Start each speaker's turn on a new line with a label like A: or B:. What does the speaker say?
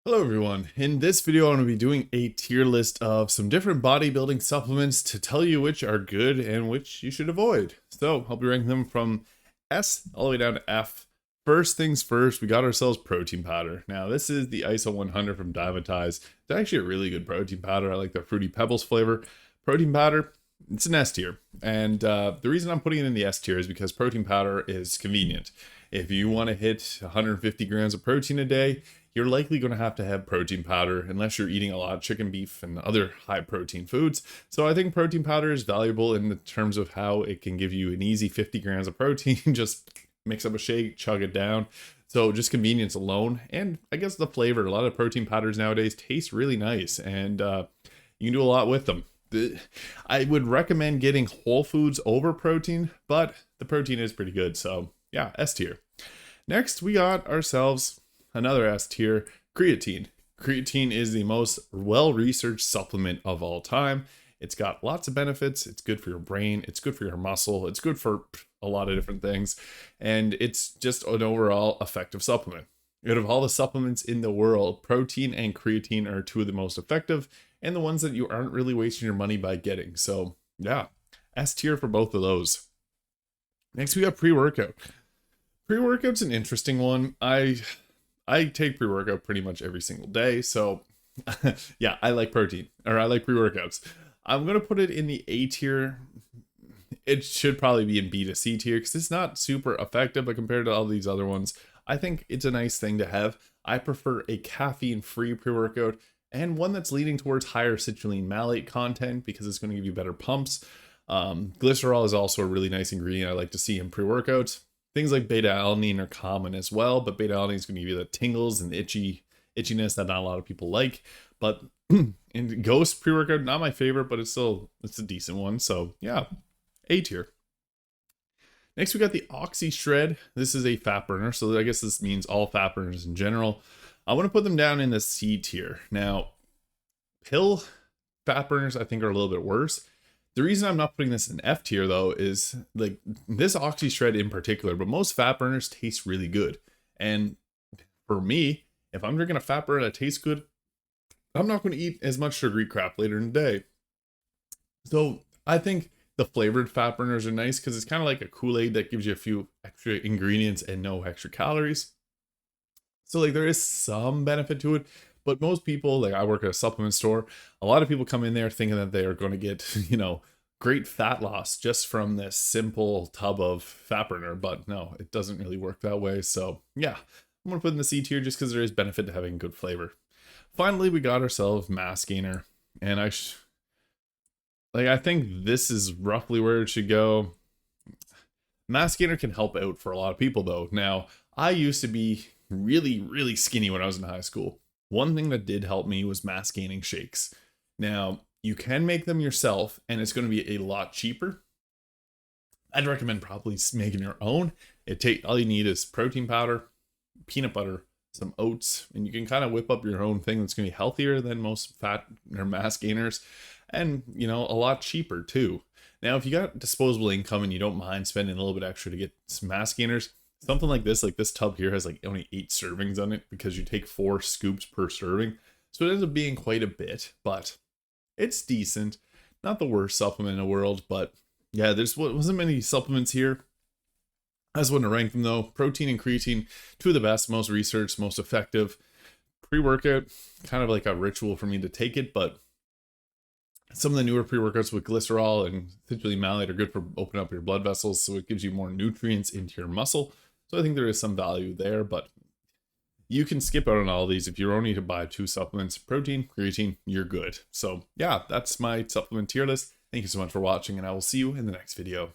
A: Hello everyone, in this video I'm going to be doing a tier list of some different bodybuilding supplements to tell you which are good and which you should avoid. So I'll be ranking them from S all the way down to F. First things first, we got ourselves protein powder. Now this is the ISO 100 from Dymatize. It's actually a really good protein powder. I like the Fruity Pebbles flavor. Protein powder, it's an S tier. And the reason I'm putting it in the S tier is because protein powder is convenient. If you want to hit 150 grams of protein a day, you're likely going to have protein powder unless you're eating a lot of chicken, beef, and other high protein foods. So I think protein powder is valuable in the terms of how it can give you an easy 50 grams of protein. Just mix up a shake, chug it down. So just convenience alone. And I guess the flavor, a lot of protein powders nowadays taste really nice, and you can do a lot with them. I would recommend getting whole foods over protein, but the protein is pretty good. So yeah, S tier. Next, we got ourselves another S tier, creatine. Creatine is the most well-researched supplement of all time. It's got lots of benefits. It's good for your brain. It's good for your muscle. It's good for a lot of different things. And it's just an overall effective supplement. Out of all the supplements in the world, protein and creatine are two of the most effective and the ones that you aren't really wasting your money by getting. So yeah, S tier for both of those. Next, we got pre-workout. Pre-workout's an interesting one. I take pre-workout pretty much every single day, so yeah, I like protein, or I like pre-workouts. I'm gonna put it in the A tier. It should probably be in B to C tier because it's not super effective, but compared to all these other ones, I think it's a nice thing to have. I prefer a caffeine-free pre-workout and one that's leaning towards higher citrulline malate content because it's going to give you better pumps. Glycerol is also a really nice ingredient I like to see in pre-workouts. Things like beta-alanine are common as well, but beta-alanine is going to give you the tingles and the itchiness that not a lot of people like. But in Ghost pre-workout, not my favorite, but it's a decent one. So yeah, A tier. Next, we got the Oxy Shred. This is a fat burner, so I guess this means all fat burners in general. I want to put them down in the C tier. Now, pill fat burners I think are a little bit worse. The reason I'm not putting this in F tier though is like this Oxy Shred in particular, but most fat burners taste really good. And for me, if I'm drinking a fat burner that tastes good, I'm not going to eat as much sugary crap later in the day. So I think the flavored fat burners are nice because it's kind of like a Kool-Aid that gives you a few extra ingredients and no extra calories. So like there is some benefit to it. But most people, like I work at a supplement store, a lot of people come in there thinking that they are going to get, great fat loss just from this simple tub of fat burner. But no, it doesn't really work that way. So yeah, I'm going to put in the C tier just because there is benefit to having good flavor. Finally, we got ourselves mass gainer. And I think this is roughly where it should go. Mass gainer can help out for a lot of people though. Now, I used to be really, really skinny when I was in high school. One thing that did help me was mass gaining shakes. Now, you can make them yourself, and it's going to be a lot cheaper. I'd recommend probably making your own. All you need is protein powder, peanut butter, some oats, and you can kind of whip up your own thing that's going to be healthier than most fat or mass gainers, and a lot cheaper too. Now, if you got disposable income and you don't mind spending a little bit extra to get some mass gainers, something like this tub here has like only 8 servings on it because you take 4 scoops per serving. So it ends up being quite a bit, but it's decent. Not the worst supplement in the world, but yeah, wasn't many supplements here. I just want to rank them though. Protein and creatine, two of the best, most researched, most effective. Pre-workout, kind of like a ritual for me to take it, but some of the newer pre-workouts with glycerol and citrulline malate are good for opening up your blood vessels, so it gives you more nutrients into your muscle. So I think there is some value there, but you can skip out on all these. If you only need to buy 2 supplements, protein, creatine, you're good. So yeah, that's my supplement tier list. Thank you so much for watching, and I will see you in the next video.